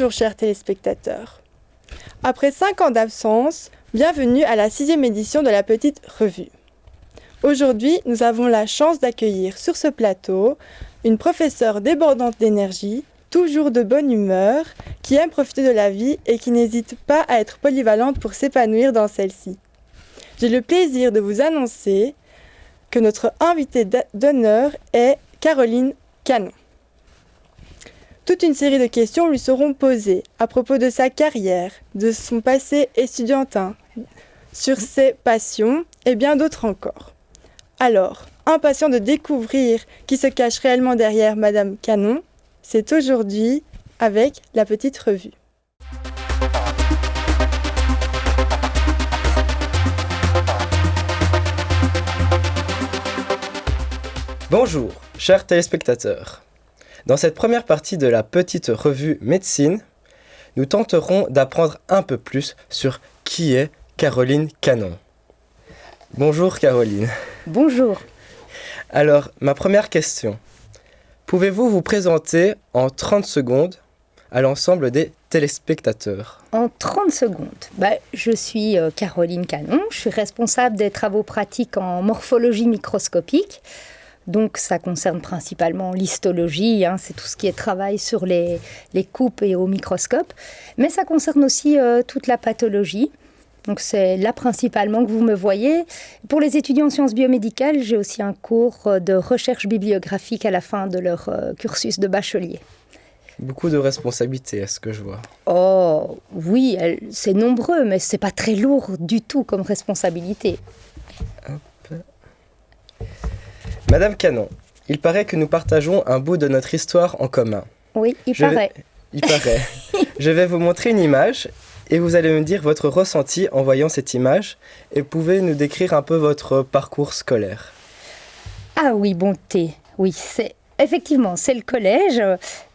Bonjour chers téléspectateurs. Après 5 ans d'absence, bienvenue à la 6e édition de la Petite Revue. Aujourd'hui, nous avons la chance d'accueillir sur ce plateau une professeure débordante d'énergie, toujours de bonne humeur, qui aime profiter de la vie et qui n'hésite pas à être polyvalente pour s'épanouir dans celle-ci. J'ai le plaisir de vous annoncer que notre invitée d'honneur est Caroline Canon. Toute une série de questions lui seront posées à propos de sa carrière, de son passé estudiantin, sur ses passions et bien d'autres encore. Alors, impatient de découvrir qui se cache réellement derrière Madame Canon, c'est aujourd'hui avec la Petite Revue. Bonjour, chers téléspectateurs. Dans cette première partie de la Petite Revue Médecine, nous tenterons d'apprendre un peu plus sur qui est Caroline Canon. Bonjour Caroline. Bonjour. Alors, ma première question. Pouvez-vous vous présenter en 30 secondes à l'ensemble des téléspectateurs? En 30 secondes, je suis Caroline Canon, je suis responsable des travaux pratiques en morphologie microscopique. Donc ça concerne principalement l'histologie, c'est tout ce qui est travail sur les coupes et au microscope. Mais ça concerne aussi toute la pathologie. Donc c'est là principalement que vous me voyez. Pour les étudiants en sciences biomédicales, j'ai aussi un cours de recherche bibliographique à la fin de leur cursus de bachelier. Beaucoup de responsabilités, est-ce que je vois? Oh oui, c'est nombreux, mais c'est pas très lourd du tout comme responsabilité. Hop. Madame Canon, il paraît que nous partageons un bout de notre histoire en commun. Oui, il paraît. Je vais vous montrer une image et vous allez me dire votre ressenti en voyant cette image et pouvez nous décrire un peu votre parcours scolaire. Ah oui, bonté. Oui, effectivement, c'est le collège,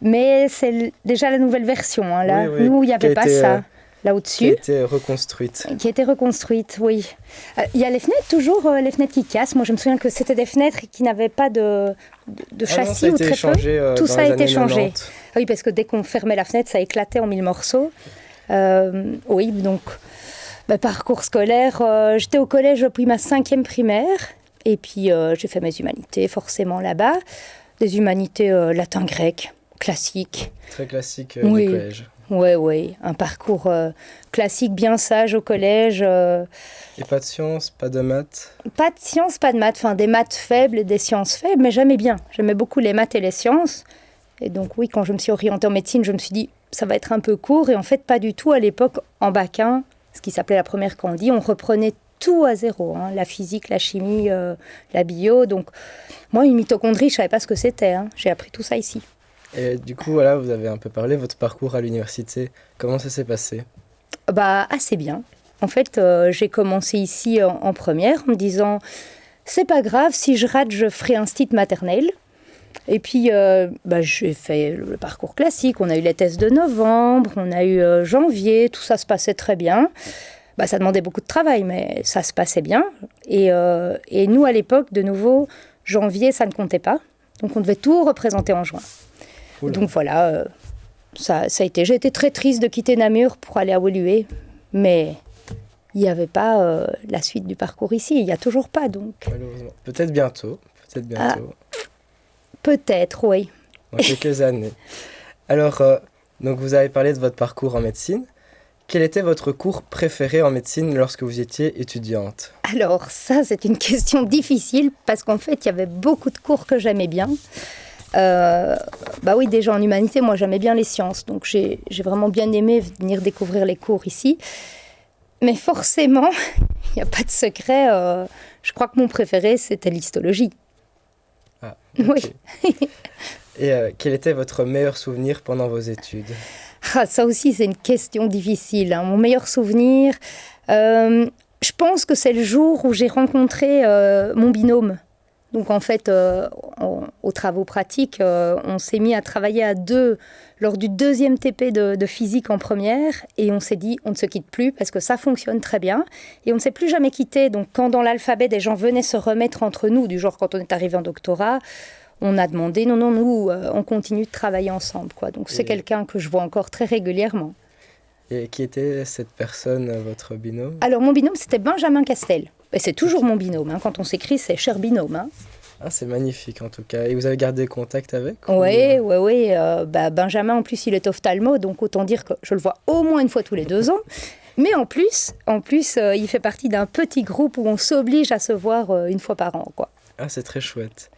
mais c'est déjà la nouvelle version. Là. Oui. Nous, il n'y avait pas ça. Là au-dessus. Qui a été reconstruite. Qui a été reconstruite, oui. Il y a les fenêtres, toujours les fenêtres qui cassent. Moi, je me souviens que c'était des fenêtres qui n'avaient pas de châssis ou très peu. Tout ça a été changé. Oui, parce que dès qu'on fermait la fenêtre, ça éclatait en 1000 morceaux. Oui, donc, parcours scolaire. J'étais au collège depuis ma 5e primaire. Et puis, j'ai fait mes humanités, forcément, là-bas. Des humanités latin-grec, classiques. Très classique oui. Du collège. Oui, un parcours classique, bien sage au collège. Et pas de sciences, pas de maths? Pas de sciences, pas de maths. Enfin, des maths faibles et des sciences faibles, mais j'aimais bien. J'aimais beaucoup les maths et les sciences. Et donc oui, quand je me suis orientée en médecine, je me suis dit, ça va être un peu court. Et en fait, pas du tout. À l'époque, en bac 1, ce qui s'appelait la première candie, on reprenait tout à zéro. La physique, la chimie, la bio. Donc moi, une mitochondrie, je ne savais pas ce que c'était. J'ai appris tout ça ici. Et du coup, voilà, vous avez un peu parlé de votre parcours à l'université. Comment ça s'est passé? Assez bien. En fait, j'ai commencé ici en première en me disant, c'est pas grave, si je rate, je ferai un stit maternel. Et puis, j'ai fait le parcours classique. On a eu les tests de novembre, on a eu janvier, tout ça se passait très bien. Ça demandait beaucoup de travail, mais ça se passait bien. Et nous, à l'époque, de nouveau, janvier, ça ne comptait pas. Donc, on devait tout représenter en juin. Oula. Donc voilà, ça a été. J'ai été très triste de quitter Namur pour aller à Woluwe, mais il n'y avait pas la suite du parcours ici. Il n'y a toujours pas, donc. Malheureusement. Peut-être bientôt. Peut-être, oui. Dans quelques années. Alors, donc vous avez parlé de votre parcours en médecine. Quel était votre cours préféré en médecine lorsque vous étiez étudiante? Alors ça, c'est une question difficile parce qu'en fait, il y avait beaucoup de cours que j'aimais bien. Oui, déjà en humanité, moi j'aimais bien les sciences, donc j'ai vraiment bien aimé venir découvrir les cours ici. Mais forcément, il n'y a pas de secret, je crois que mon préféré c'était l'histologie. Ah, okay. Oui. Et quel était votre meilleur souvenir pendant vos études? Ça aussi c'est une question difficile. Mon meilleur souvenir, je pense que c'est le jour où j'ai rencontré mon binôme. Donc en fait, aux travaux pratiques, on s'est mis à travailler à deux lors du 2e TP de physique en première et on s'est dit on ne se quitte plus parce que ça fonctionne très bien et on ne s'est plus jamais quitté. Donc quand dans l'alphabet des gens venaient se remettre entre nous, du genre quand on est arrivé en doctorat, on a demandé, non, nous, on continue de travailler ensemble, quoi. Donc c'est quelqu'un que je vois encore très régulièrement. Et qui était cette personne, votre binôme? Alors mon binôme, c'était Benjamin Castel. Et c'est toujours mon binôme, hein. Quand on s'écrit, c'est cher binôme, hein. Ah, c'est magnifique en tout cas. Et vous avez gardé contact avec? Oui. Benjamin, en plus, il est ophtalmo, donc autant dire que je le vois au moins une fois tous les 2 ans. Mais en plus, il fait partie d'un petit groupe où on s'oblige à se voir une fois par an, quoi. Ah, c'est très chouette.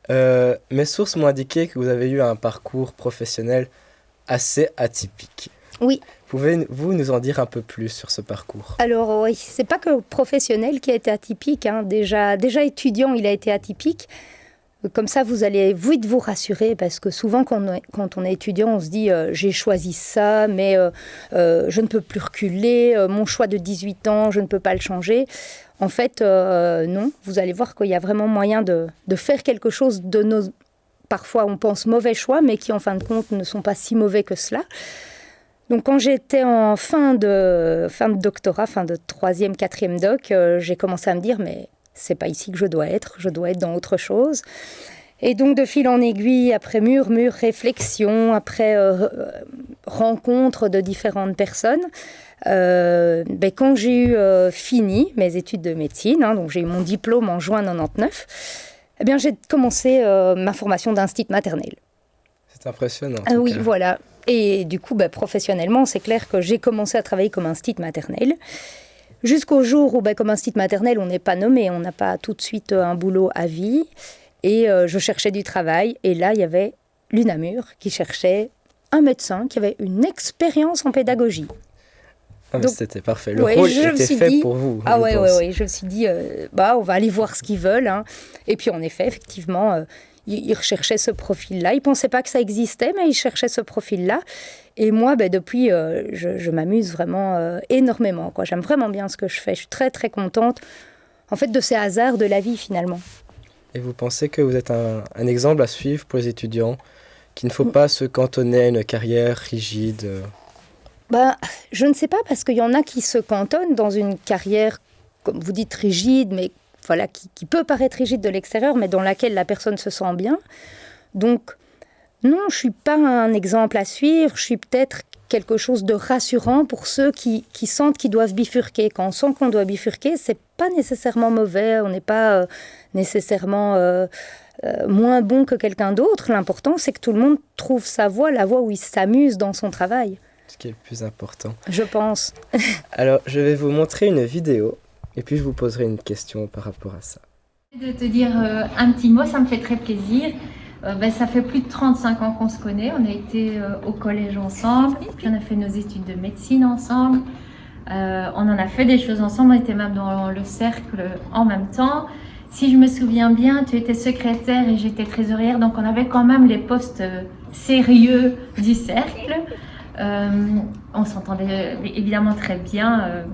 Mes sources m'ont indiqué que vous avez eu un parcours professionnel assez atypique. Oui. Pouvez-vous nous en dire un peu plus sur ce parcours? Alors oui, c'est pas que professionnel qui a été atypique, hein. Déjà étudiant, il a été atypique. Comme ça, vous allez vite vous rassurer, parce que souvent, quand on est étudiant, on se dit j'ai choisi ça, mais je ne peux plus reculer, mon choix de 18 ans, je ne peux pas le changer. En fait, non, vous allez voir qu'il y a vraiment moyen de faire quelque chose de nos, parfois on pense mauvais choix, mais qui en fin de compte ne sont pas si mauvais que cela. Donc quand j'étais en fin de doctorat, fin de 3e, 4e doc, j'ai commencé à me dire mais c'est pas ici que je dois être dans autre chose. Et donc de fil en aiguille, après murmure, réflexion, après rencontre de différentes personnes, quand j'ai eu fini mes études de médecine, hein, donc j'ai eu mon diplôme en juin 99, j'ai commencé ma formation d'instit maternel. C'est impressionnant. Oui, voilà. Et du coup, professionnellement, c'est clair que j'ai commencé à travailler comme instit maternel. Jusqu'au jour où, comme instit maternel, on n'est pas nommé, on n'a pas tout de suite un boulot à vie. Et je cherchais du travail. Et là, il y avait l'UNAMUR qui cherchait un médecin qui avait une expérience en pédagogie. Ah, donc, c'était parfait. Le rôle était fait pour vous. Ah ouais. Je me suis dit, on va aller voir ce qu'ils veulent. Hein. Et puis, en effet, effectivement, ils recherchaient ce profil-là. Ils ne pensaient pas que ça existait, mais ils cherchaient ce profil-là. Et moi, depuis, je m'amuse vraiment énormément, quoi. J'aime vraiment bien ce que je fais. Je suis très, très contente, en fait, de ces hasards de la vie, finalement. Et vous pensez que vous êtes un exemple à suivre pour les étudiants, qu'il ne faut pas se cantonner à une carrière rigide? Je ne sais pas, parce qu'il y en a qui se cantonnent dans une carrière, comme vous dites, rigide, mais voilà, qui peut paraître rigide de l'extérieur, mais dans laquelle la personne se sent bien. Donc, non, je ne suis pas un exemple à suivre, je suis peut-être quelque chose de rassurant pour ceux qui sentent qu'ils doivent bifurquer. Quand on sent qu'on doit bifurquer, ce n'est pas nécessairement mauvais, on n'est pas nécessairement moins bon que quelqu'un d'autre. L'important, c'est que tout le monde trouve sa voie, la voie où il s'amuse dans son travail. Ce qui est le plus important. Je pense. Alors, je vais vous montrer une vidéo et puis je vous poserai une question par rapport à ça. De te dire un petit mot, ça me fait très plaisir. Ça fait plus de 35 ans qu'on se connaît. On a été au collège ensemble, puis on a fait nos études de médecine ensemble. On en a fait des choses ensemble, on était même dans le cercle en même temps. Si je me souviens bien, tu étais secrétaire et j'étais trésorière, donc on avait quand même les postes sérieux du cercle. On s'entendait évidemment très bien.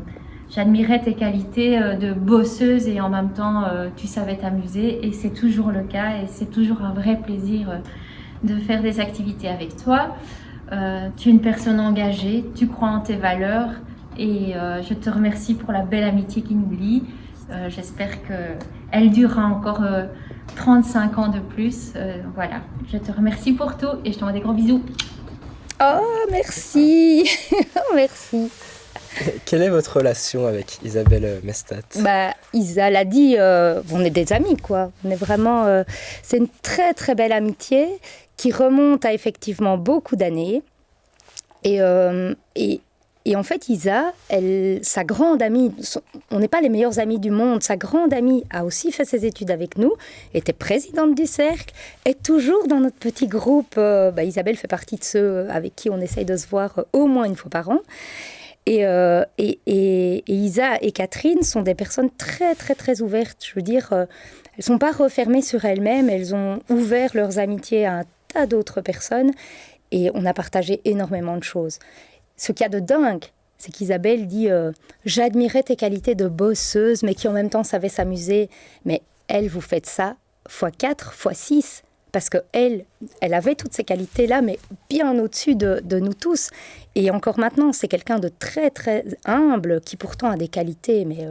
J'admirais tes qualités de bosseuse et en même temps, tu savais t'amuser. Et c'est toujours le cas et c'est toujours un vrai plaisir de faire des activités avec toi. Tu es une personne engagée, tu crois en tes valeurs et je te remercie pour la belle amitié qui nous lie. J'espère qu'elle durera encore 35 ans de plus. Voilà, je te remercie pour tout et je te envoie des gros bisous. Oh, merci. Merci. Quelle est votre relation avec Isabelle Mestat? Isa l'a dit, on est des amis, quoi. On est vraiment... c'est une très, très belle amitié qui remonte à effectivement beaucoup d'années. Et en fait, Isa, sa grande amie, on n'est pas les meilleurs amis du monde, sa grande amie a aussi fait ses études avec nous, était présidente du cercle, est toujours dans notre petit groupe. Isabelle fait partie de ceux avec qui on essaye de se voir au moins une fois par an. Et Isa et Catherine sont des personnes très, très, très ouvertes. Je veux dire, elles ne sont pas refermées sur elles-mêmes, elles ont ouvert leurs amitiés à un tas d'autres personnes et on a partagé énormément de choses. Ce qu'il y a de dingue, c'est qu'Isabelle dit « J'admirais tes qualités de bosseuse, mais qui en même temps savait s'amuser. » Mais elle, vous faites ça x4, x6. Parce qu'elle avait toutes ces qualités-là, mais bien au-dessus de nous tous. Et encore maintenant, c'est quelqu'un de très, très humble, qui pourtant a des qualités, mais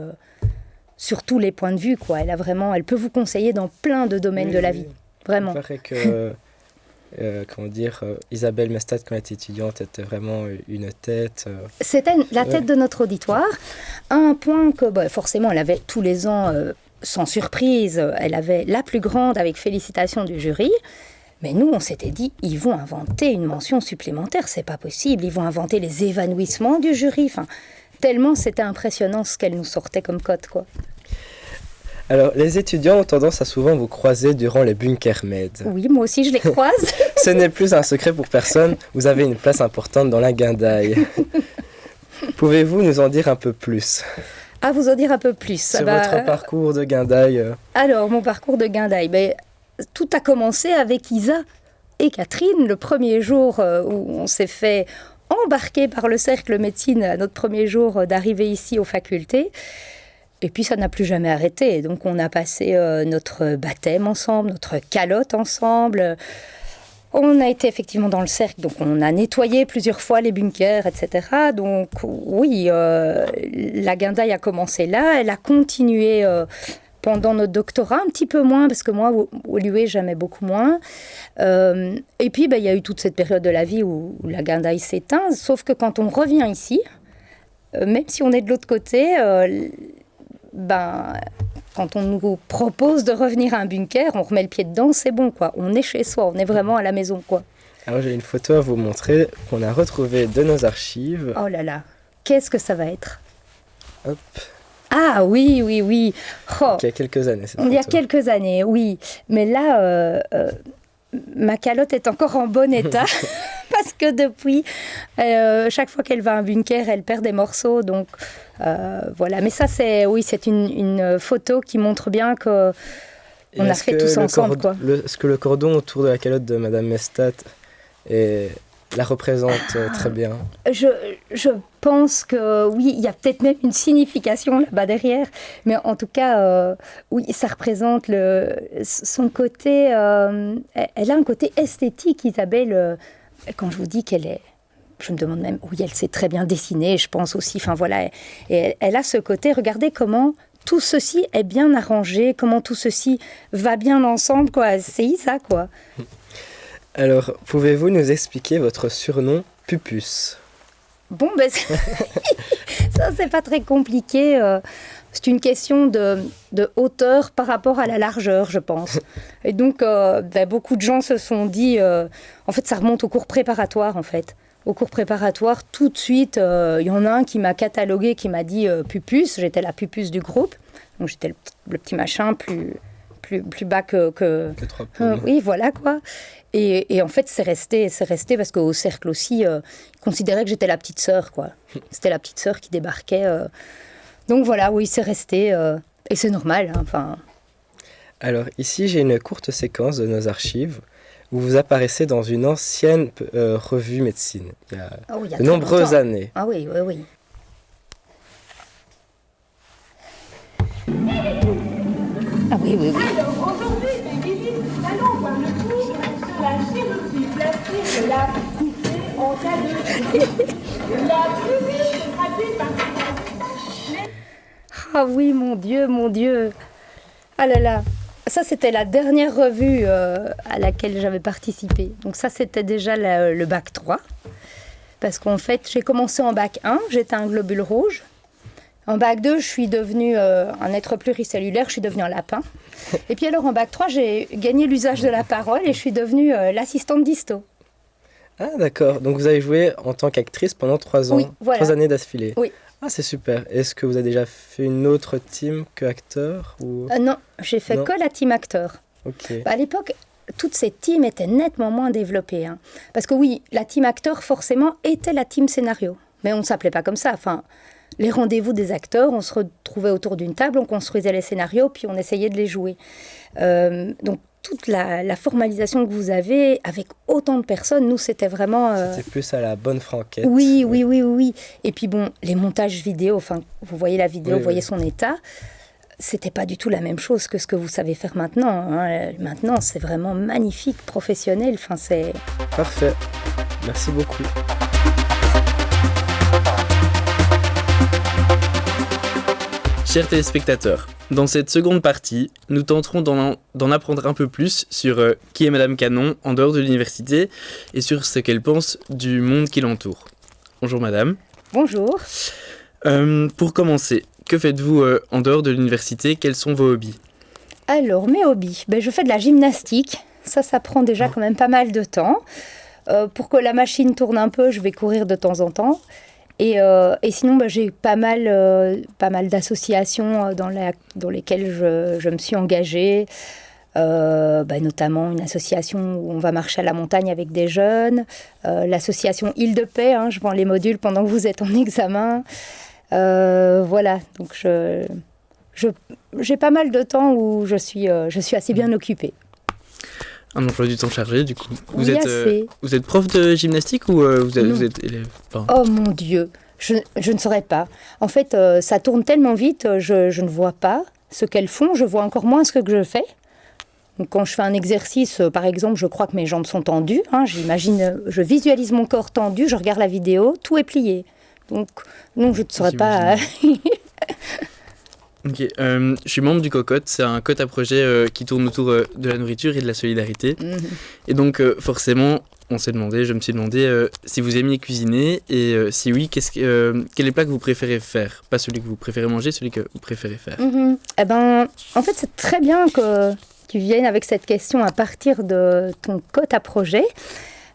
sur tous les points de vue, quoi. Elle peut vous conseiller dans plein de domaines de la vie. vraiment. Il paraît que, Isabelle Mestat, quand elle était étudiante, était vraiment une tête. C'était la tête de notre auditoire, à un point que forcément, elle avait tous les ans, sans surprise, elle avait la plus grande avec félicitations du jury. Mais nous, on s'était dit, ils vont inventer une mention supplémentaire, c'est pas possible. Ils vont inventer les évanouissements du jury. Enfin, tellement c'était impressionnant ce qu'elle nous sortait comme cote, quoi. Alors, les étudiants ont tendance à souvent vous croiser durant les Bunkermed. Oui, moi aussi je les croise. Ce n'est plus un secret pour personne, vous avez une place importante dans la guindaille. Pouvez-vous nous en dire un peu plus ? À vous en dire un peu plus. Sur votre parcours de guindaille. Alors, mon parcours de guindaille, tout a commencé avec Isa et Catherine, le premier jour où on s'est fait embarquer par le cercle médecine à notre premier jour d'arrivée ici aux facultés. Et puis ça n'a plus jamais arrêté. Donc on a passé notre baptême ensemble, notre calotte ensemble. On a été effectivement dans le cercle, donc on a nettoyé plusieurs fois les bunkers, etc. Donc oui, la guindaille a commencé là. Elle a continué pendant notre doctorat, un petit peu moins, parce que moi, au l'UE, j'aimais beaucoup moins. Et puis, il y a eu toute cette période de la vie où la guindaille s'éteint. Sauf que quand on revient ici, même si on est de l'autre côté... quand on nous propose de revenir à un bunker, on remet le pied dedans, c'est bon, quoi. On est chez soi, on est vraiment à la maison, quoi. Alors j'ai une photo à vous montrer qu'on a retrouvée de nos archives. Oh là là, qu'est-ce que ça va être ? Hop. Ah oui. Oh. Il y a quelques années, cette photo. Il y a quelques années, oui. Mais là, ma calotte est encore en bon état. Parce que depuis, chaque fois qu'elle va à un bunker, elle perd des morceaux. Donc voilà. Mais ça, c'est une photo qui montre bien qu'on a fait tous ensemble. Est-ce que le cordon autour de la calotte de Madame Mestat la représente très bien ? Je pense que oui, il y a peut-être même une signification là-bas derrière. Mais en tout cas, oui, ça représente son côté... elle a un côté esthétique, Isabelle. Quand je vous dis qu'elle est... Je me demande même... Oui, elle sait très bien dessiner, je pense aussi. Enfin voilà, et elle a ce côté... Regardez comment tout ceci est bien arrangé, comment tout ceci va bien ensemble, quoi. C'est ça, quoi. Alors, pouvez-vous nous expliquer votre surnom Pupus ? Bon, ça, c'est pas très compliqué. C'est une question de hauteur par rapport à la largeur, je pense. Et donc, beaucoup de gens se sont dit... en fait, ça remonte au cours préparatoire, en fait. Au cours préparatoire, tout de suite, il y en a un qui m'a catalogué, qui m'a dit Pupus. J'étais la Pupus du groupe. Donc, j'étais le petit machin plus bas que 3 poules. Oui, voilà, quoi. Et en fait, c'est resté parce qu'au cercle aussi, ils considéraient que j'étais la petite sœur, quoi. C'était la petite sœur qui débarquait. Donc voilà, oui, c'est resté. Et c'est normal, hein, enfin... Alors, ici, j'ai une courte séquence de nos archives où vous apparaissez dans une ancienne revue médecine, il y a de nombreuses années. Ah oui. Ah oui. Alors, aujourd'hui, mes visites, nous allons voir le cours sur la chirurgie plastique de la poussée en cas de... La pupille se traduit par... Ah oui, mon Dieu. Ah là là. Ça, c'était la dernière revue à laquelle j'avais participé. Donc ça, c'était déjà le bac 3. Parce qu'en fait, j'ai commencé en bac 1, j'étais un globule rouge. En bac 2, je suis devenue un être pluricellulaire, je suis devenue un lapin. Et puis alors, en bac 3, j'ai gagné l'usage de la parole et je suis devenue l'assistante d'histo. Ah d'accord, donc vous avez joué en tant qu'actrice pendant 3 ans, oui, voilà. 3 années d'affilée. Oui. Ah c'est super, est-ce que vous avez déjà fait une autre team que acteur ou... Non, j'ai fait que la team acteur. Ok. À l'époque, toutes ces teams étaient nettement moins développées. Hein. Parce que oui, la team acteur, forcément, était la team scénario. Mais on ne s'appelait pas comme ça. Enfin, les rendez-vous des acteurs, on se retrouvait autour d'une table, on construisait les scénarios, puis on essayait de les jouer. Donc, toute la formalisation que vous avez, avec autant de personnes, nous, c'était vraiment... C'était plus à la bonne franquette. Oui. Et puis bon, les montages vidéo, enfin, vous voyez la vidéo, vous voyez son état... C'était pas du tout la même chose que ce que vous savez faire maintenant. Hein. Maintenant, c'est vraiment magnifique, professionnel. Enfin, c'est... Parfait. Merci beaucoup. Chers téléspectateurs, dans cette seconde partie, nous tenterons d'en apprendre un peu plus sur qui est Madame Canon en dehors de l'université et sur ce qu'elle pense du monde qui l'entoure. Bonjour Madame. Bonjour. Pour commencer, que faites-vous en dehors de l'université? Quels sont vos hobbies? Alors, mes hobbies, je fais de la gymnastique. Ça prend déjà quand même pas mal de temps. Pour que la machine tourne un peu, je vais courir de temps en temps. Et sinon, j'ai pas mal d'associations dans lesquelles je me suis engagée. Notamment une association où on va marcher à la montagne avec des jeunes. L'association Île de Paix, je vends les modules pendant que vous êtes en examen. Voilà, donc j'ai pas mal de temps où je suis assez bien occupée. Un emploi du temps chargé, du coup. Vous êtes prof de gymnastique ou vous êtes élève? Oh mon Dieu, je ne saurais pas. En fait, ça tourne tellement vite, je ne vois pas ce qu'elles font, je vois encore moins ce que je fais. Donc, quand je fais un exercice, par exemple, je crois que mes jambes sont tendues. Je visualise mon corps tendu, je regarde la vidéo, tout est plié. Donc, non, je ne saurais pas. Ok, je suis membre du Cocotte, c'est un cote à projet qui tourne autour de la nourriture et de la solidarité. Et donc forcément, je me suis demandé si vous aimiez cuisiner et si oui, quel est le plat que vous préférez faire? Pas celui que vous préférez manger, celui que vous préférez faire. En fait, c'est très bien que tu viennes avec cette question à partir de ton cote à projet.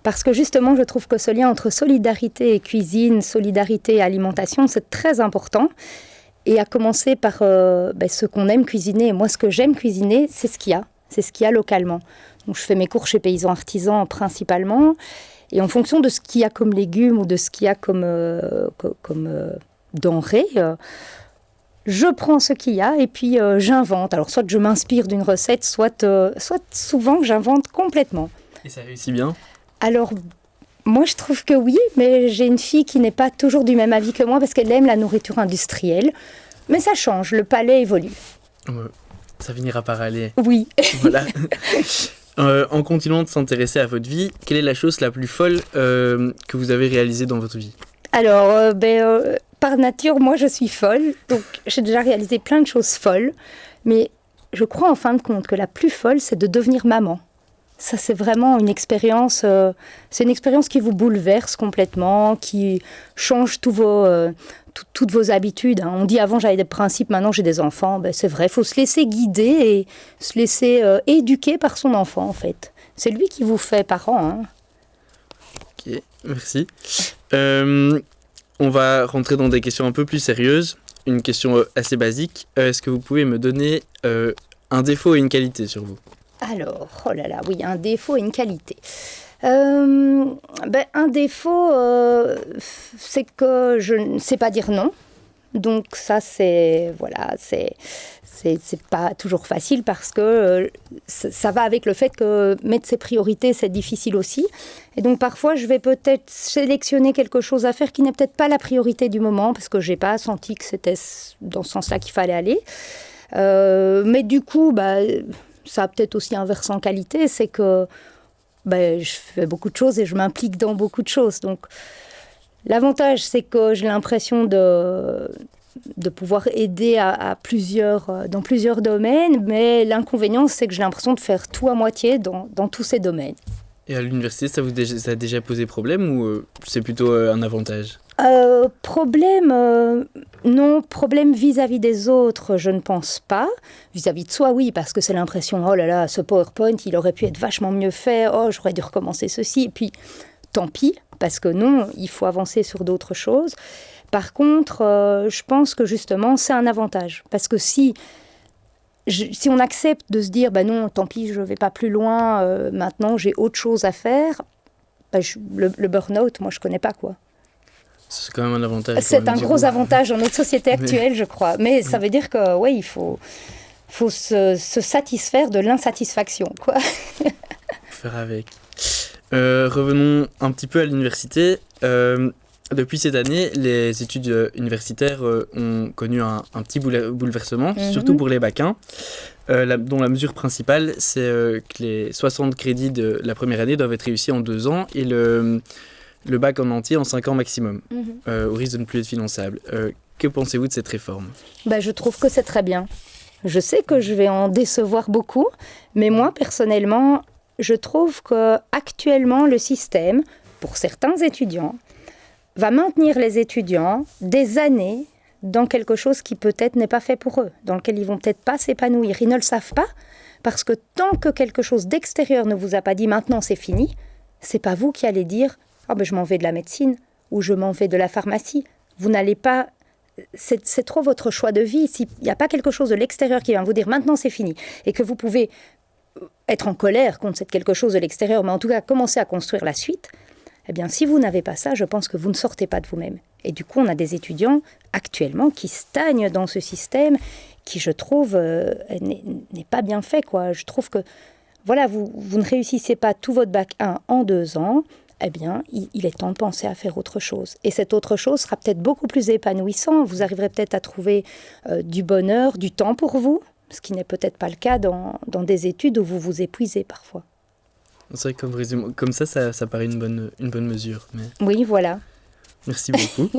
Parce que justement, je trouve que ce lien entre solidarité et cuisine, solidarité et alimentation, c'est très important. Et à commencer par ce qu'on aime cuisiner. Et moi, ce que j'aime cuisiner, c'est ce qu'il y a. C'est ce qu'il y a localement. Donc, je fais mes cours chez Paysans Artisans principalement. Et en fonction de ce qu'il y a comme légumes ou de ce qu'il y a comme denrées, je prends ce qu'il y a et puis j'invente. Alors, soit je m'inspire d'une recette, soit souvent j'invente complètement. Et ça réussit bien? Alors, moi, je trouve que oui, mais j'ai une fille qui n'est pas toujours du même avis que moi parce qu'elle aime la nourriture industrielle. Mais ça change, le palais évolue. Ça finira par aller. Oui. Voilà. En continuant de s'intéresser à votre vie, quelle est la chose la plus folle que vous avez réalisée dans votre vie? Alors, par nature, moi, je suis folle. Donc, j'ai déjà réalisé plein de choses folles. Mais je crois en fin de compte que la plus folle, c'est de devenir maman. Ça, c'est vraiment une expérience, c'est une expérience qui vous bouleverse complètement, qui change toutes vos habitudes. On dit avant j'avais des principes, maintenant j'ai des enfants. C'est vrai, il faut se laisser guider et se laisser éduquer par son enfant en fait. C'est lui qui vous fait parent. Ok, merci. On va rentrer dans des questions un peu plus sérieuses. Une question assez basique. Est-ce que vous pouvez me donner un défaut et une qualité sur vous? Alors, oh là là, oui, un défaut et une qualité. Un défaut, c'est que je ne sais pas dire non. Donc ça, c'est pas toujours facile parce que ça va avec le fait que mettre ses priorités, c'est difficile aussi. Et donc parfois, je vais peut-être sélectionner quelque chose à faire qui n'est peut-être pas la priorité du moment parce que j'ai pas senti que c'était dans ce sens-là qu'il fallait aller. Mais du coup, ça a peut-être aussi un versant qualité, c'est que je fais beaucoup de choses et je m'implique dans beaucoup de choses. Donc, l'avantage, c'est que j'ai l'impression de pouvoir aider dans plusieurs domaines, mais l'inconvénient, c'est que j'ai l'impression de faire tout à moitié dans tous ces domaines. Et à l'université, ça a déjà posé problème ou c'est plutôt un avantage? Non, problème vis-à-vis des autres, je ne pense pas. Vis-à-vis de soi, oui, parce que c'est l'impression, oh là là, ce PowerPoint, il aurait pu être vachement mieux fait, oh, j'aurais dû recommencer ceci, et puis tant pis, parce que non, il faut avancer sur d'autres choses. Par contre, je pense que justement, c'est un avantage, parce que si on accepte de se dire, non, tant pis, je ne vais pas plus loin, maintenant j'ai autre chose à faire, le burn-out, moi je ne connais pas quoi. C'est quand même un avantage. C'est un gros avantage dans notre société actuelle, je crois. Mais ça veut dire que, ouais, il faut se satisfaire de l'insatisfaction, quoi. Faire avec. Revenons un petit peu à l'université. Depuis cette année, les études universitaires ont connu un petit bouleversement, surtout pour les bacs 1, dont la mesure principale, c'est que les 60 crédits de la première année doivent être réussis en 2 ans et le bac en entier en 5 ans maximum, au risque de ne plus être finançable. Que pensez-vous de cette réforme ? Je trouve que c'est très bien. Je sais que je vais en décevoir beaucoup, mais moi, personnellement, je trouve qu'actuellement, le système, pour certains étudiants, va maintenir les étudiants des années dans quelque chose qui peut-être n'est pas fait pour eux, dans lequel ils vont peut-être pas s'épanouir. Ils ne le savent pas, parce que tant que quelque chose d'extérieur ne vous a pas dit « maintenant c'est fini », c'est pas vous qui allez dire « ah je m'en vais de la médecine » ou « je m'en vais de la pharmacie ». Vous n'allez pas... C'est trop votre choix de vie. S'il n'y a pas quelque chose de l'extérieur qui va vous dire « maintenant c'est fini » et que vous pouvez être en colère contre cette quelque chose de l'extérieur, mais en tout cas commencer à construire la suite, eh bien si vous n'avez pas ça, je pense que vous ne sortez pas de vous-même. Et du coup, on a des étudiants actuellement qui stagnent dans ce système qui, je trouve, n'est pas bien fait, quoi. Je trouve que, voilà, vous ne réussissez pas tout votre bac 1 en 2 ans, eh bien, il est temps de penser à faire autre chose. Et cette autre chose sera peut-être beaucoup plus épanouissant. Vous arriverez peut-être à trouver du bonheur, du temps pour vous, ce qui n'est peut-être pas le cas dans des études où vous vous épuisez parfois. C'est vrai que comme ça paraît une bonne mesure. Mais... Oui, voilà. Merci beaucoup.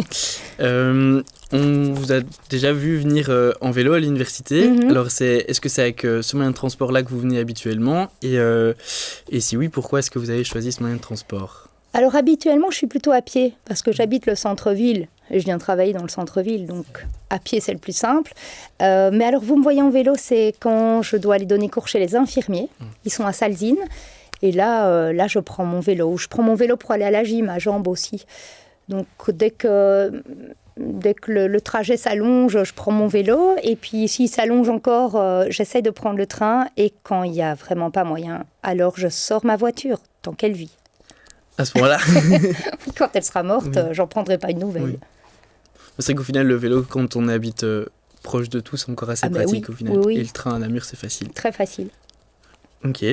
On vous a déjà vu venir en vélo à l'université. Alors, est-ce que c'est avec ce moyen de transport-là que vous venez habituellement ? Et si oui, pourquoi est-ce que vous avez choisi ce moyen de transport ? Alors, habituellement, je suis plutôt à pied, parce que j'habite le centre-ville. Et je viens travailler dans le centre-ville, donc à pied, c'est le plus simple. Mais alors, vous me voyez en vélo, c'est quand je dois aller donner cours chez les infirmiers. Ils sont à Salzine. Et là, je prends mon vélo. Je prends mon vélo pour aller à la gym, à jambes aussi. Donc, dès que le trajet s'allonge, je prends mon vélo. Et puis, s'il s'allonge encore, j'essaie de prendre le train. Et quand il n'y a vraiment pas moyen, alors je sors ma voiture, tant qu'elle vit. À ce moment-là Quand elle sera morte, j'en prendrai pas une nouvelle. Oui. C'est qu'au final, le vélo, quand on habite proche de tout, c'est encore assez pratique au final. Oui. Et le train à Namur, c'est facile. Très facile. Ok.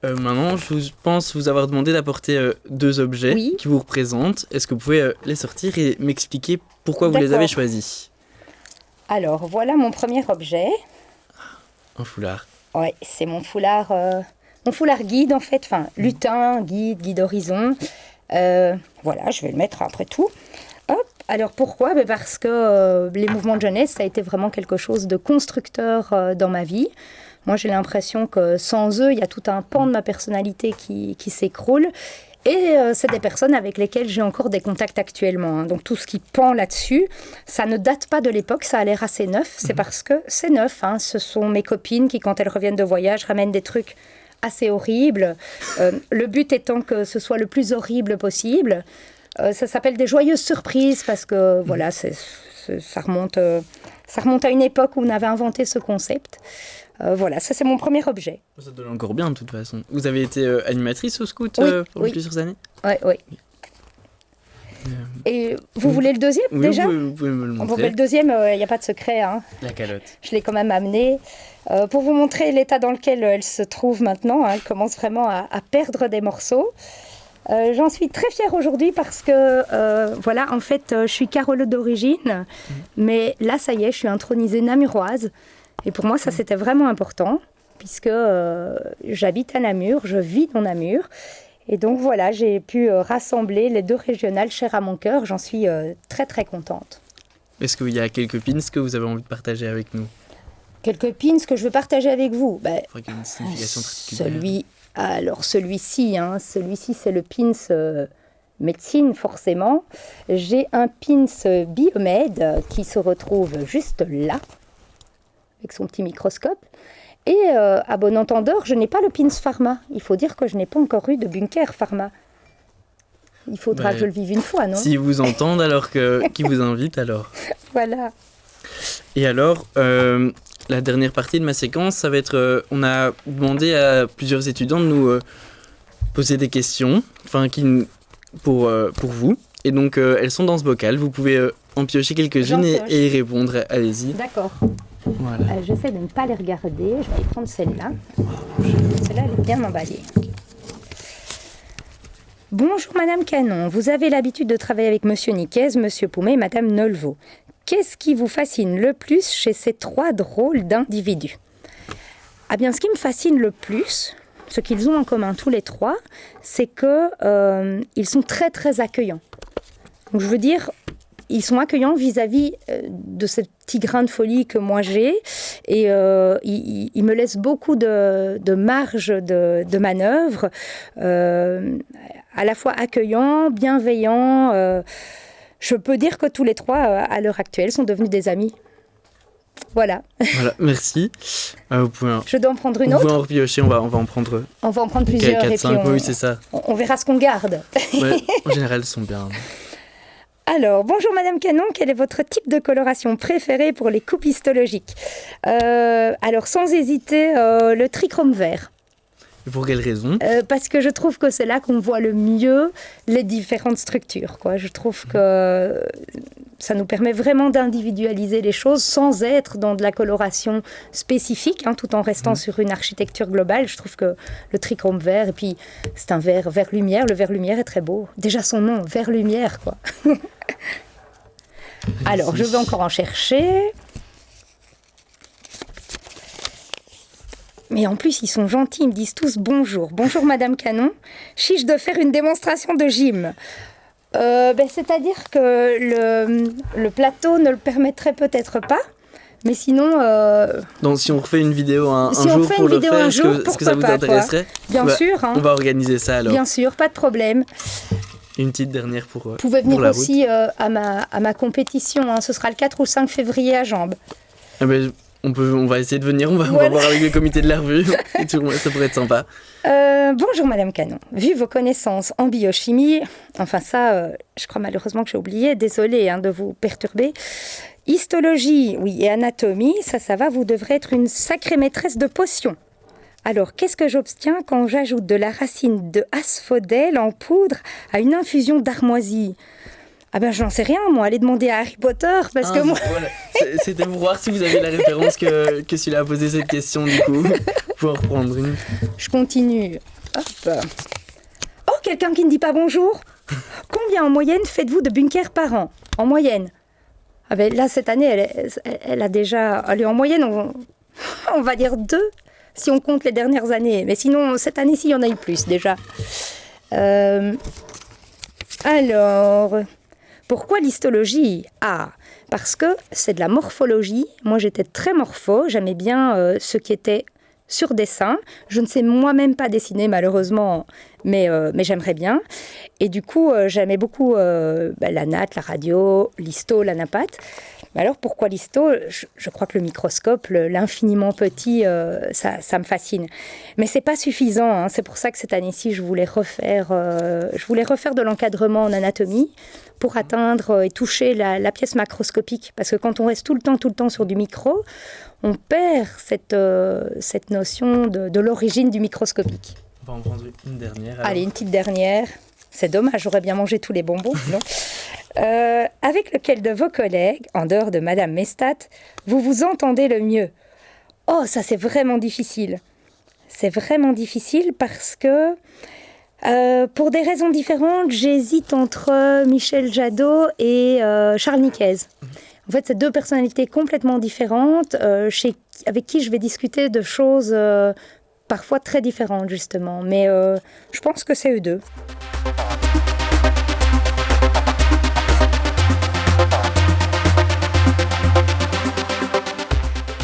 Maintenant, je pense vous avoir demandé d'apporter 2 objets qui vous représentent. Est-ce que vous pouvez les sortir et m'expliquer pourquoi vous les avez choisis ? Alors, voilà mon premier objet. Un foulard. Ouais, c'est mon foulard guide en fait, enfin lutin, guide horizon. Voilà, je vais le mettre après tout. Hop. Alors pourquoi ? Parce que les mouvements de jeunesse, ça a été vraiment quelque chose de constructeur dans ma vie. Moi, j'ai l'impression que sans eux, il y a tout un pan de ma personnalité qui s'écroule. Et c'est des personnes avec lesquelles j'ai encore des contacts actuellement. Donc tout ce qui pend là-dessus, ça ne date pas de l'époque, ça a l'air assez neuf. C'est parce que c'est neuf. Ce sont mes copines qui, quand elles reviennent de voyage, ramènent des trucs assez horribles. Le but étant que ce soit le plus horrible possible. Ça s'appelle des joyeuses surprises parce que voilà, ça remonte à une époque où on avait inventé ce concept. Voilà, ça c'est mon premier objet. Ça donne encore bien de toute façon. Vous avez été animatrice au scout pendant plusieurs années ? Oui. Et vous voulez le deuxième déjà ? Vous pouvez me le montrer. Le deuxième, il n'y a pas de secret. La calotte. Je l'ai quand même amenée pour vous montrer l'état dans lequel elle se trouve maintenant. Elle commence vraiment à perdre des morceaux. J'en suis très fière aujourd'hui parce que, voilà, en fait, je suis carolo d'origine, mais là, ça y est, je suis intronisée namuroise. Et pour moi, ça, c'était vraiment important, puisque j'habite à Namur, je vis dans Namur. Et donc, voilà, j'ai pu rassembler les 2 régionales chères à mon cœur. J'en suis très, très contente. Est-ce qu'il y a quelques pins que vous avez envie de partager avec nous ? Quelques pins que je veux partager avec vous ? Il faudrait qu'il y ait une signification particulière. Celui-ci, c'est le pins médecine, forcément. J'ai un pins Biomède qui se retrouve juste là, avec son petit microscope. Et à bon entendeur, je n'ai pas le pins pharma. Il faut dire que je n'ai pas encore eu de bunker pharma. Il faudra que je le vive une fois, non ? S'ils vous entendent, alors qui vous invite, alors. Voilà. Et alors, la dernière partie de ma séquence, ça va être... on a demandé à plusieurs étudiants de nous poser des questions, pour vous. Et donc, elles sont dans ce bocal. Vous pouvez en piocher quelques-unes et y répondre. Allez-y. D'accord. Voilà. J'essaie de ne pas les regarder. Je vais prendre celle-là. Celle-là, elle est bien emballée. Bonjour Madame Canon. Vous avez l'habitude de travailler avec Monsieur Nicaise, Monsieur Poumet et Madame Nolvo. Qu'est-ce qui vous fascine le plus chez ces 3 drôles d'individus ? Ah bien, ce qui me fascine le plus, ce qu'ils ont en commun tous les 3, c'est qu'ils sont très très accueillants. Donc je veux dire, ils sont accueillants vis-à-vis de ce petit grain de folie que moi j'ai. Et ils me laissent beaucoup de marge de manœuvre, à la fois accueillants, bienveillants. Je peux dire que tous les trois, à l'heure actuelle, sont devenus des amis. Voilà. Voilà, merci. Vous pouvez, je dois en prendre une vous autre. pouvez en repiocher, on va en prendre. On va en prendre plusieurs. 4, et 5, puis oui, c'est ça. on verra ce qu'on garde. Ouais, en général, elles sont bien. Alors, bonjour Madame Canon, quel est votre type de coloration préférée pour les coupes histologiques ? Alors, sans hésiter, le trichrome vert. Et pour quelle raison ? Parce que je trouve que c'est là qu'on voit le mieux les différentes structures, quoi. Je trouve que ça nous permet vraiment d'individualiser les choses sans être dans de la coloration spécifique, hein, tout en restant sur une architecture globale. Je trouve que le trichrome vert, et puis c'est un vert lumière. Le vert lumière est très beau. Déjà son nom, vert lumière, quoi. Alors, je vais encore en chercher. Mais en plus, ils sont gentils, ils me disent tous bonjour. Bonjour Madame Canon, chiche de faire une démonstration de gym. C'est-à-dire que le plateau ne le permettrait peut-être pas, mais sinon... Donc si on refait une vidéo un si jour on fait pour une le vidéo faire, un jour, est-ce que ça vous pourquoi pas, intéresserait ? Bien sûr. Hein. On va organiser ça alors. Bien sûr, pas de problème. Une petite dernière pour Vous pouvez venir pour la aussi à ma compétition, hein. Ce sera le 4 ou 5 février à Jambes. Ah ben, on va essayer de venir, on va voir avec le comité de la revue, et tout, ça pourrait être sympa. Bonjour Madame Canon, vu vos connaissances en biochimie, enfin ça, je crois malheureusement que j'ai oublié, désolée de vous perturber. Histologie, oui, et anatomie, ça va, vous devrez être une sacrée maîtresse de potions. Alors, qu'est-ce que j'obtiens quand j'ajoute de la racine de asphodèle en poudre à une infusion d'armoisie ? Ah ben, j'en sais rien, moi. Allez demander à Harry Potter, parce que moi... Voilà. C'était pour voir si vous avez la référence que celui-là a posé cette question, du coup. Pour en reprendre une. Je continue. Hop. Oh, quelqu'un qui ne dit pas bonjour ? Combien en moyenne faites-vous de bunkers par an ? En moyenne ? Ah ben là, cette année, elle a déjà... Allez, en moyenne, on va dire 2, si on compte les dernières années. Mais sinon, cette année-ci, il y en a eu plus, déjà. Alors... Pourquoi l'histologie ? Ah, parce que c'est de la morphologie. Moi, j'étais très morpho. J'aimais bien ce qui était sur dessin. Je ne sais moi-même pas dessiner, malheureusement, mais j'aimerais bien. Et du coup, j'aimais beaucoup la natte, la radio, l'histo, l'anapath. Mais alors, pourquoi l'histo ? Je crois que le microscope, l'infiniment petit, ça me fascine. Mais c'est pas suffisant. Hein. C'est pour ça que cette année-ci, je voulais refaire de l'encadrement en anatomie pour atteindre et toucher la pièce macroscopique. Parce que quand on reste tout le temps sur du micro, on perd cette notion de l'origine du microscopique. On va en prendre une dernière. Alors. Allez, une petite dernière. C'est dommage, j'aurais bien mangé tous les bonbons. Non. Avec lequel de vos collègues, en dehors de Madame Mestat, vous vous entendez le mieux ? Oh, ça c'est vraiment difficile. C'est vraiment difficile parce que, pour des raisons différentes, j'hésite entre Michel Jadot et Charles Nicaise. En fait, c'est deux personnalités complètement différentes, avec qui je vais discuter de choses parfois très différentes, justement. Mais je pense que c'est eux deux.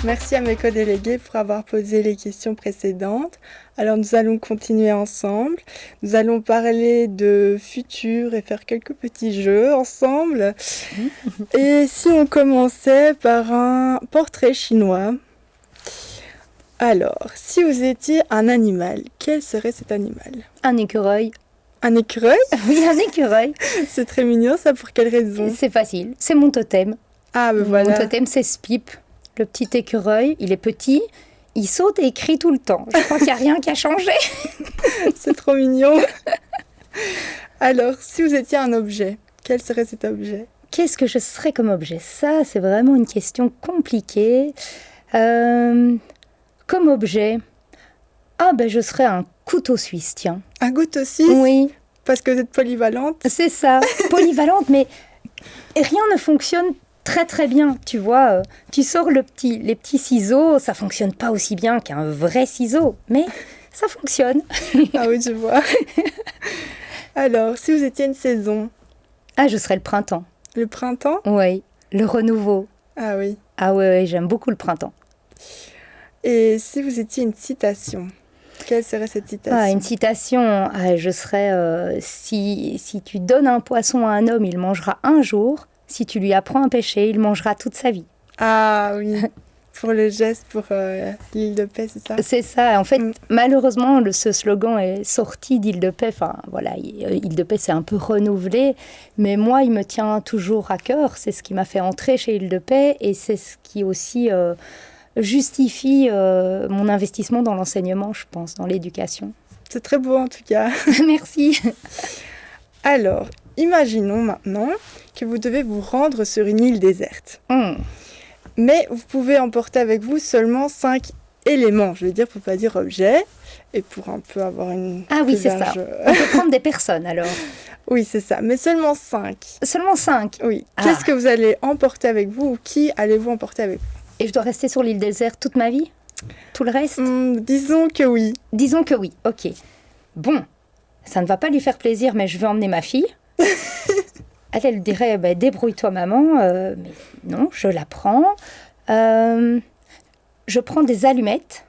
Merci à mes co-délégués pour avoir posé les questions précédentes. Alors nous allons continuer ensemble. Nous allons parler de futur et faire quelques petits jeux ensemble. Et si on commençait par un portrait chinois ? Alors, si vous étiez un animal, quel serait cet animal ? Un écureuil. Un écureuil ? Oui, un écureuil. C'est très mignon, ça, pour quelle raison ? C'est facile, c'est mon totem. Ah, ben voilà. Mon totem, c'est Spip. Le petit écureuil, il est petit, il saute et il crie tout le temps. Je crois qu'il n'y a rien qui a changé. C'est trop mignon. Alors, si vous étiez un objet, quel serait cet objet ? Qu'est-ce que je serais comme objet ? Ça, c'est vraiment une question compliquée. Comme objet, je serais un couteau suisse, tiens. Un couteau suisse ? Oui. Parce que vous êtes polyvalente ? C'est ça, polyvalente, mais rien ne fonctionne très très bien, tu vois. Tu sors les petits ciseaux, ça fonctionne pas aussi bien qu'un vrai ciseau, mais ça fonctionne. Ah oui, je vois. Alors, si vous étiez une saison ? Ah, je serais le printemps. Le printemps? Oui, le renouveau. Ah oui. Ah ouais, j'aime beaucoup le printemps. Et si vous étiez une citation, quelle serait cette citation? Ah, une citation, je serais si tu donnes un poisson à un homme, il mangera un jour. Si tu lui apprends un péché, il mangera toute sa vie. Ah oui, pour le geste, pour l'île de paix, c'est ça? C'est ça. En fait, malheureusement, ce slogan est sorti d'Île de Paix. Enfin, voilà, Île de Paix s'est un peu renouvelé. Mais moi, il me tient toujours à cœur. C'est ce qui m'a fait entrer chez Île de Paix. Et c'est ce qui aussi justifie mon investissement dans l'enseignement, je pense, dans l'éducation. C'est très beau en tout cas. Merci. Alors, imaginons maintenant que vous devez vous rendre sur une île déserte. Mais vous pouvez emporter avec vous seulement 5 éléments, je veux dire, pour ne pas dire objets, et pour un peu avoir une... Ah oui, c'est ça. On peut prendre des personnes, alors. Oui, c'est ça, mais seulement 5. Seulement 5? Oui. Qu'est-ce que vous allez emporter avec vous, ou qui allez-vous emporter avec vous? Et je dois rester sur l'île déserte toute ma vie? Tout le reste? Disons que oui. Disons que oui, ok. Bon, ça ne va pas lui faire plaisir, mais je vais emmener ma fille. Elle dirait, débrouille-toi maman. Mais non, je la prends. Je prends des allumettes.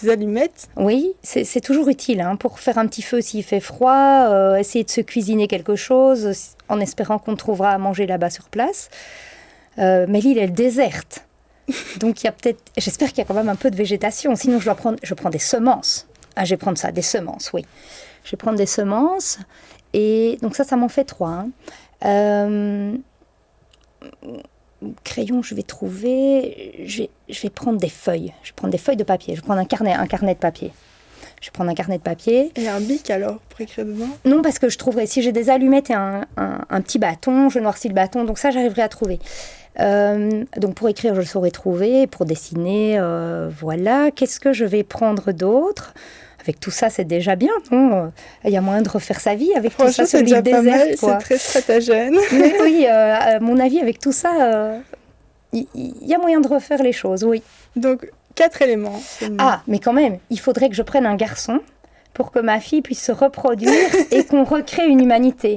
Des allumettes? Oui, c'est toujours utile pour faire un petit feu s'il fait froid, essayer de se cuisiner quelque chose, en espérant qu'on trouvera à manger là-bas sur place. Mais l'île est déserte. Donc il y a peut-être, j'espère qu'il y a quand même un peu de végétation. Sinon je prends des semences. Ah, je vais prendre ça, des semences, oui. Je vais prendre des semences. Et donc ça m'en fait 3. Crayon, je vais trouver. Je vais prendre des feuilles. Je vais prendre des feuilles de papier. Je vais prendre un carnet de papier. Je vais prendre un carnet de papier. Et un bic alors, pour écrire dedans? Non, parce que je trouverai, si j'ai des allumettes et un petit bâton, je noircis le bâton, donc ça j'arriverai à trouver. Donc pour écrire, je saurais trouver, pour dessiner, voilà. Qu'est-ce que je vais prendre d'autre? Avec tout ça, c'est déjà bien, non? Il y a moyen de refaire sa vie avec tout ça sur l'île déserte, quoi. C'est très stratagène. Mais oui, à mon avis, avec tout ça, il y a moyen de refaire les choses, oui. Donc, 4 éléments. Ah, mais quand même, il faudrait que je prenne un garçon pour que ma fille puisse se reproduire et qu'on recrée une humanité.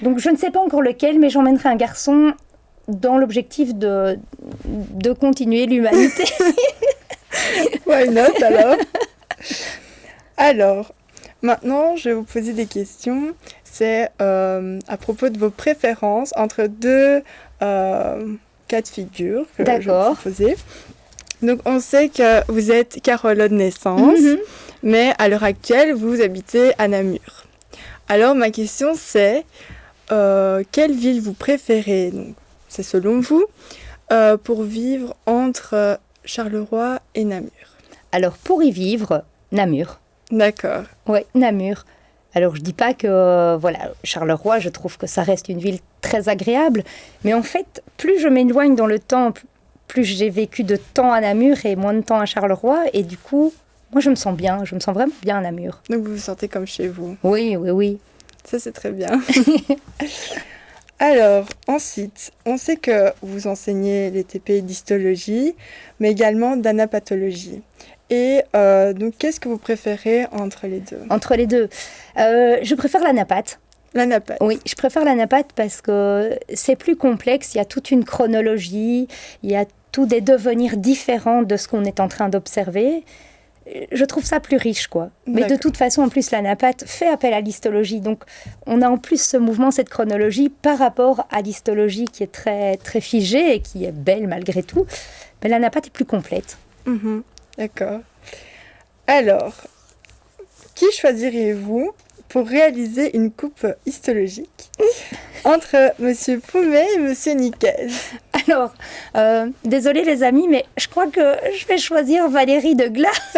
Donc, je ne sais pas encore lequel, mais j'emmènerai un garçon dans l'objectif de continuer l'humanité. Why not, alors? Alors, maintenant, je vais vous poser des questions. C'est à propos de vos préférences entre 2 cas de figure que je vais vous poser. Donc, on sait que vous êtes Carola de naissance, mais à l'heure actuelle, vous habitez à Namur. Alors, ma question, c'est quelle ville vous préférez? Donc, c'est selon vous, pour vivre entre Charleroi et Namur. Alors, pour y vivre, Namur. D'accord. Oui, Namur. Alors, je dis pas que, Charleroi, je trouve que ça reste une ville très agréable. Mais en fait, plus je m'éloigne dans le temps, plus j'ai vécu de temps à Namur et moins de temps à Charleroi. Et du coup, moi, je me sens bien. Je me sens vraiment bien à Namur. Donc, vous vous sentez comme chez vous? Oui, oui, oui. Ça, c'est très bien. Alors, ensuite, on sait que vous enseignez les TP d'histologie, mais également d'anapathologie. Et donc, qu'est-ce que vous préférez entre les deux? Entre les deux, je préfère l'anapathe. L'anapathe? Oui, je préfère l'anapathe parce que c'est plus complexe. Il y a toute une chronologie, il y a tous des devenirs différents de ce qu'on est en train d'observer. Je trouve ça plus riche, quoi. Mais de toute façon, en plus, l'anapathe fait appel à l'histologie. Donc, on a en plus ce mouvement, cette chronologie, par rapport à l'histologie qui est très, très figée et qui est belle malgré tout. Mais l'anapathe est plus complète. D'accord. Alors, qui choisiriez-vous pour réaliser une coupe histologique entre Monsieur Poumet et Monsieur Niquez? Alors, désolée les amis, mais je crois que je vais choisir Valérie de Glas.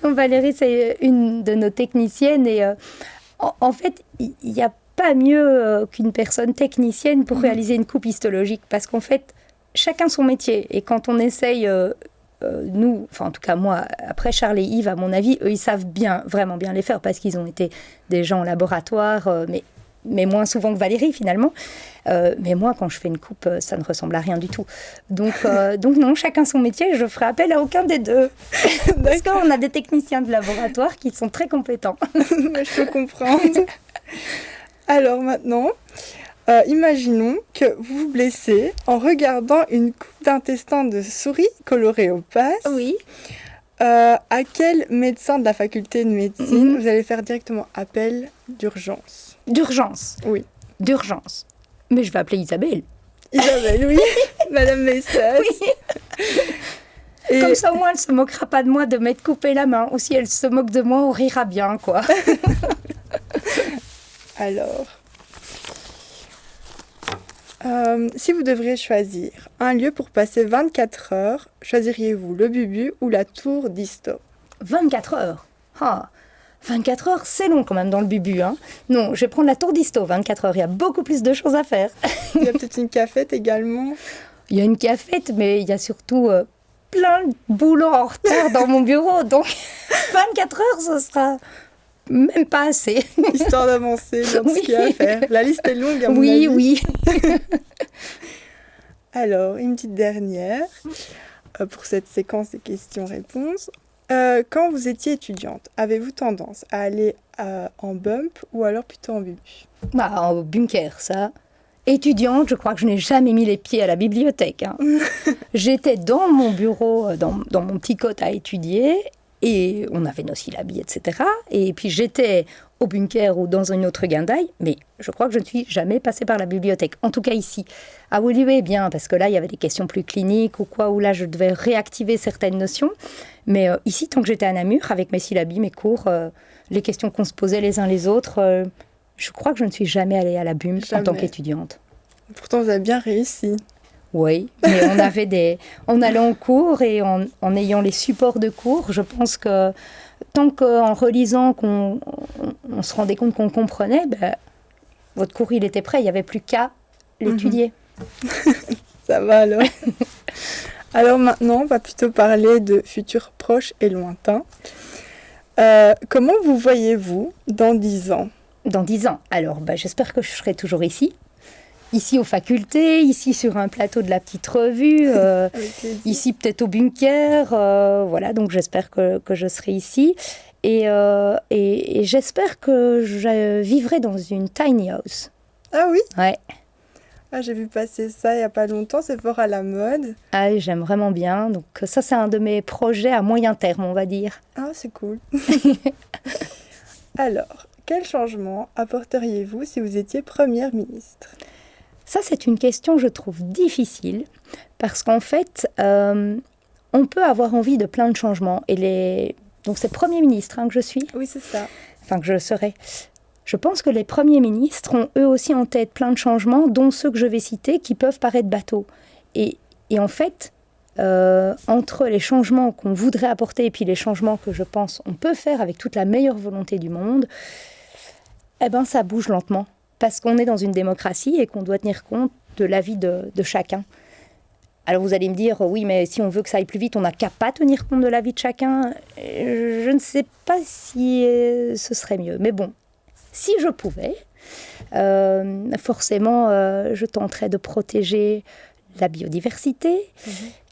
Valérie, c'est une de nos techniciennes et en fait, il n'y a pas mieux qu'une personne technicienne pour réaliser une coupe histologique parce qu'en fait, chacun son métier. Et quand on essaye, nous, enfin en tout cas moi, après Charles et Yves, à mon avis, eux, ils savent bien, vraiment bien les faire parce qu'ils ont été des gens en laboratoire, mais moins souvent que Valérie finalement. Mais moi, quand je fais une coupe, ça ne ressemble à rien du tout. Donc non, chacun son métier, je ferai appel à aucun des deux. Parce qu'on a des techniciens de laboratoire qui sont très compétents. Je peux comprendre. Alors maintenant, Imaginons que vous vous blessez en regardant une coupe d'intestin de souris colorée opaque. Oui. À quel médecin de la faculté de médecine vous allez faire directement appel d'urgence? D'urgence. Oui. D'urgence. Mais je vais appeler Isabelle. Isabelle, oui. Madame Messette. Oui. Et Comme ça, au moins, elle ne se moquera pas de moi de m'être coupé la main. Ou si elle se moque de moi, on rira bien, quoi. alors, si vous devriez choisir un lieu pour passer 24 heures, choisiriez-vous le Bubu ou la tour d'Isto? 24 heures. Ah, 24 heures, c'est long quand même dans le Bubu. Hein. Non, je vais prendre la tour d'Isto, 24 heures. Il y a beaucoup plus de choses à faire. Il y a peut-être une cafette également. Il y a une cafette, mais il y a surtout plein de boulot en retard dans mon bureau. Donc, 24 heures, ce sera même pas assez. Histoire d'avancer dans ce qu'il y a à faire. La liste est longue, à mon Oui, avis. oui. Alors, une petite dernière pour cette séquence des questions-réponses. Quand vous étiez étudiante, avez-vous tendance à aller en bump ou alors plutôt en Bubu? Bah, en bunker, ça. Étudiante, je crois que je n'ai jamais mis les pieds à la bibliothèque. Hein. J'étais dans mon bureau, dans mon petit cote à étudier, et on avait nos syllabes, etc. Et puis j'étais au bunker ou dans une autre guindaille, mais je crois que je ne suis jamais passée par la bibliothèque. En tout cas ici. À Woluwe, bien, parce que là, il y avait des questions plus cliniques ou quoi, où là, je devais réactiver certaines notions. Mais ici, tant que j'étais à Namur, avec mes syllabes, mes cours, les questions qu'on se posait les uns les autres... je crois que je ne suis jamais allée à la BUM en tant qu'étudiante. Pourtant, vous avez bien réussi. Oui, mais on allait en cours et en ayant les supports de cours, je pense que tant qu'en relisant, on se rendait compte qu'on comprenait, ben, votre cours, il était prêt, il n'y avait plus qu'à l'étudier. Ça va alors. Alors maintenant, on va plutôt parler de futurs proches et lointains. Comment vous voyez-vous dans 10 ans ? Dans 10 ans. Alors, j'espère que je serai toujours ici aux facultés, ici sur un plateau de la petite revue, ici peut-être au bunker. Voilà, donc j'espère que je serai ici. Et j'espère que je vivrai dans une tiny house. Ah oui ? Ouais. Ah, j'ai vu passer ça il n'y a pas longtemps, c'est fort à la mode. Ah, j'aime vraiment bien. Donc ça, c'est un de mes projets à moyen terme, on va dire. Ah, c'est cool. Alors, quel changement apporteriez-vous si vous étiez Première ministre ? Ça, c'est une question, je trouve, difficile, parce qu'en fait, on peut avoir envie de plein de changements. Donc, c'est Premier ministre que je suis. Oui, c'est ça. Enfin, que je serai. Je pense que les premiers ministres ont eux aussi en tête plein de changements, dont ceux que je vais citer, qui peuvent paraître bateaux. Et en fait, entre les changements qu'on voudrait apporter et puis les changements que je pense on peut faire avec toute la meilleure volonté du monde, eh ben, ça bouge lentement. Parce qu'on est dans une démocratie et qu'on doit tenir compte de l'avis de chacun. Alors vous allez me dire, oui, mais si on veut que ça aille plus vite, on n'a qu'à pas tenir compte de l'avis de chacun. Je ne sais pas si ce serait mieux. Mais bon, si je pouvais, forcément, je tenterais de protéger la biodiversité,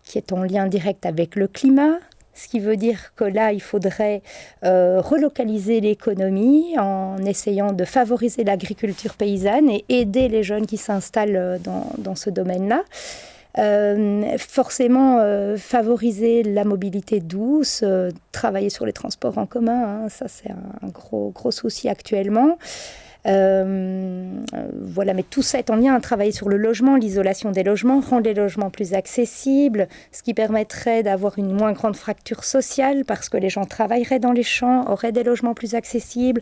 qui est en lien direct avec le climat. Ce qui veut dire que là, il faudrait relocaliser l'économie en essayant de favoriser l'agriculture paysanne et aider les jeunes qui s'installent dans ce domaine-là. Forcément, favoriser la mobilité douce, travailler sur les transports en commun, hein, ça c'est un gros souci actuellement. Voilà, mais tout ça est en lien à travailler sur le logement, l'isolation des logements, rendre les logements plus accessibles, ce qui permettrait d'avoir une moins grande fracture sociale parce que les gens travailleraient dans les champs, auraient des logements plus accessibles.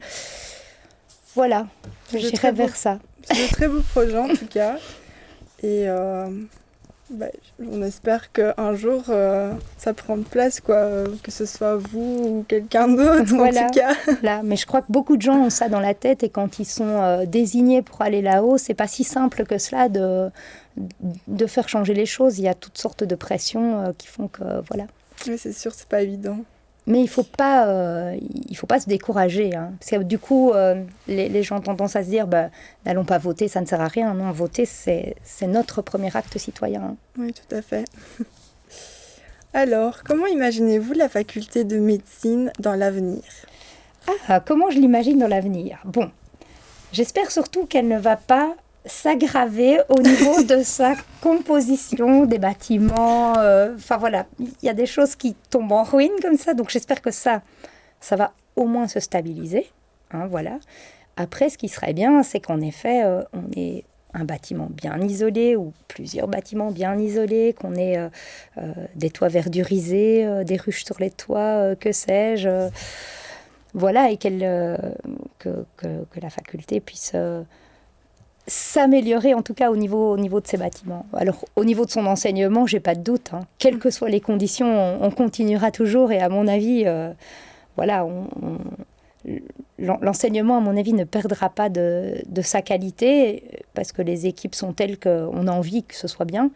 Voilà, j'irai vers ça. C'est de très beaux projets en tout cas. Et on espère qu'un jour ça prend de place, quoi, que ce soit vous ou quelqu'un d'autre voilà. En tout cas. Là, mais je crois que beaucoup de gens ont ça dans la tête et quand ils sont désignés pour aller là-haut, c'est pas si simple que cela de faire changer les choses. Il y a toutes sortes de pressions qui font que voilà. Oui, c'est sûr, c'est pas évident. Mais il faut pas se décourager, hein, parce que du coup, les gens ont tendance à se dire, n'allons pas voter, ça ne sert à rien. Non, voter, c'est notre premier acte citoyen. Hein. Oui, tout à fait. Alors, comment imaginez-vous la faculté de médecine dans l'avenir ? Ah, comment je l'imagine dans l'avenir ? Bon, j'espère surtout qu'elle ne va pas s'aggraver au niveau de sa composition des bâtiments. Enfin voilà, il y a des choses qui tombent en ruine comme ça, donc j'espère que ça va au moins se stabiliser. Hein, voilà. Après, ce qui serait bien, c'est qu'en effet, on ait un bâtiment bien isolé ou plusieurs bâtiments bien isolés, qu'on ait des toits verdurisés, des ruches sur les toits, que sais-je. Voilà, et que la faculté puisse s'améliorer, en tout cas au niveau de ces bâtiments. Alors, au niveau de son enseignement, j'ai pas de doute. Hein. Quelles que soient les conditions, on continuera toujours. Et à mon avis, l'enseignement, à mon avis, ne perdra pas de sa qualité parce que les équipes sont telles qu'on a envie que ce soit bien.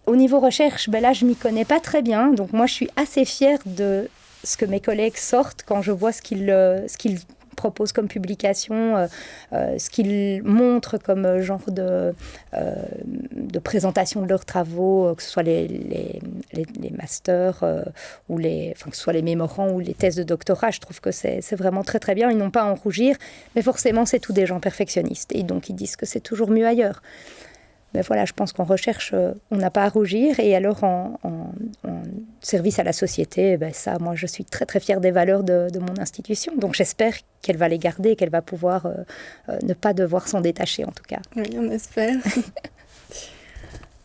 Au niveau recherche, là, je m'y connais pas très bien. Donc, moi, je suis assez fière de ce que mes collègues sortent quand je vois ce qu'ils proposent comme publication, ce qu'ils montrent comme genre de présentation de leurs travaux, que ce soit les masters ou que ce soit les mémorants ou les thèses de doctorat. Je trouve que c'est vraiment très très bien. Ils n'ont pas à en rougir, mais forcément c'est tous des gens perfectionnistes et donc ils disent que c'est toujours mieux ailleurs. Mais voilà, je pense qu'en recherche, on n'a pas à rougir. Et alors, en service à la société, ça, moi, je suis très, très fière des valeurs de mon institution. Donc, j'espère qu'elle va les garder et qu'elle va pouvoir ne pas devoir s'en détacher, en tout cas. Oui, on espère.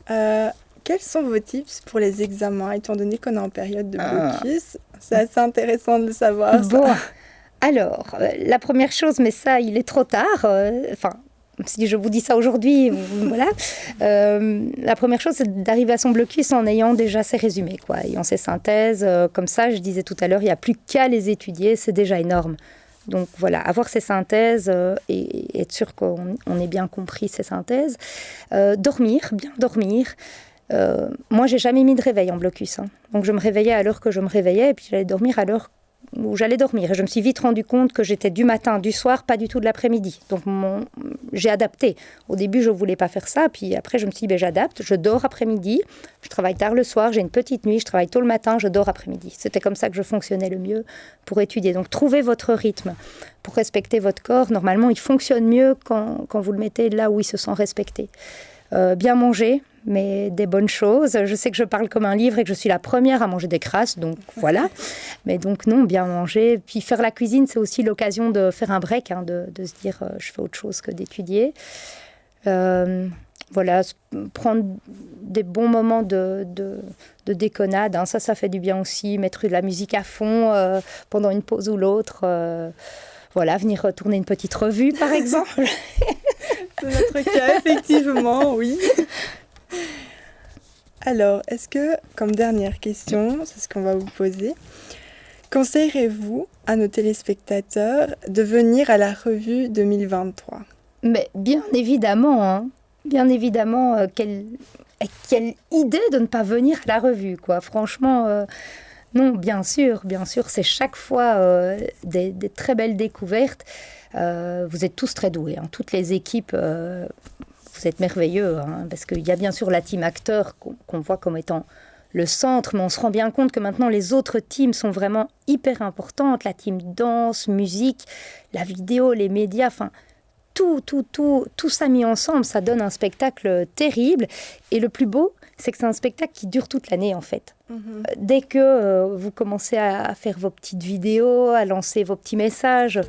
Quels sont vos tips pour les examens, étant donné qu'on est en période de blocus? C'est assez intéressant de le savoir. Bon, alors, la première chose, mais ça, il est trop tard. Si je vous dis ça aujourd'hui, voilà. La première chose, c'est d'arriver à son blocus en ayant déjà ses résumés, ayant ses synthèses. Comme ça, je disais tout à l'heure, il n'y a plus qu'à les étudier, c'est déjà énorme. Donc voilà, avoir ces synthèses et être sûr qu'on ait bien compris ces synthèses. Dormir, bien dormir. Moi, j'ai jamais mis de réveil en blocus. Hein. Donc je me réveillais à l'heure que je me réveillais et puis j'allais dormir à l'heure où j'allais dormir. Et je me suis vite rendu compte que j'étais du matin, du soir, pas du tout de l'après-midi. Donc j'ai adapté. Au début, je ne voulais pas faire ça. Puis après, je me suis dit, j'adapte. Je dors après-midi. Je travaille tard le soir. J'ai une petite nuit. Je travaille tôt le matin. Je dors après-midi. C'était comme ça que je fonctionnais le mieux pour étudier. Donc trouvez votre rythme pour respecter votre corps. Normalement, il fonctionne mieux quand vous le mettez là où il se sent respecté. Bien manger, mais des bonnes choses. Je sais que je parle comme un livre et que je suis la première à manger des crasses, donc voilà. Mais donc non, bien manger. Puis faire la cuisine, c'est aussi l'occasion de faire un break, hein, de se dire je fais autre chose que d'étudier. Voilà, prendre des bons moments de déconnade, hein, ça fait du bien aussi. Mettre de la musique à fond pendant une pause ou l'autre. Voilà, venir tourner une petite revue, par exemple. C'est notre cas, effectivement, oui. Alors, est-ce que, comme dernière question, c'est ce qu'on va vous poser, conseillerez-vous à nos téléspectateurs de venir à la revue 2023 ? Mais bien évidemment, hein. Bien évidemment, quelle idée de ne pas venir à la revue, quoi. Franchement... Non, bien sûr, c'est chaque fois des très belles découvertes. Vous êtes tous très doués, hein. Toutes les équipes, vous êtes merveilleux, hein, parce qu'il y a bien sûr la team acteur qu'on voit comme étant le centre, mais on se rend bien compte que maintenant les autres teams sont vraiment hyper importantes. La team danse, musique, la vidéo, les médias, enfin... Tout ça mis ensemble, ça donne un spectacle terrible. Et le plus beau, c'est que c'est un spectacle qui dure toute l'année, en fait. Dès que vous commencez à faire vos petites vidéos, à lancer vos petits messages,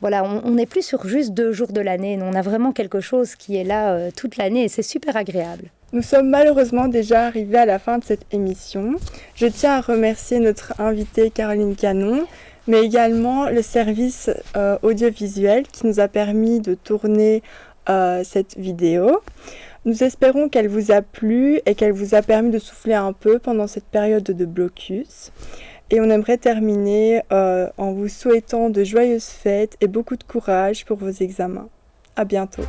voilà, on n'est plus sur juste 2 jours de l'année. On a vraiment quelque chose qui est là toute l'année et c'est super agréable. Nous sommes malheureusement déjà arrivés à la fin de cette émission. Je tiens à remercier notre invitée Caroline Canon, mais également le service audiovisuel qui nous a permis de tourner cette vidéo. Nous espérons qu'elle vous a plu et qu'elle vous a permis de souffler un peu pendant cette période de blocus. Et on aimerait terminer en vous souhaitant de joyeuses fêtes et beaucoup de courage pour vos examens. À bientôt.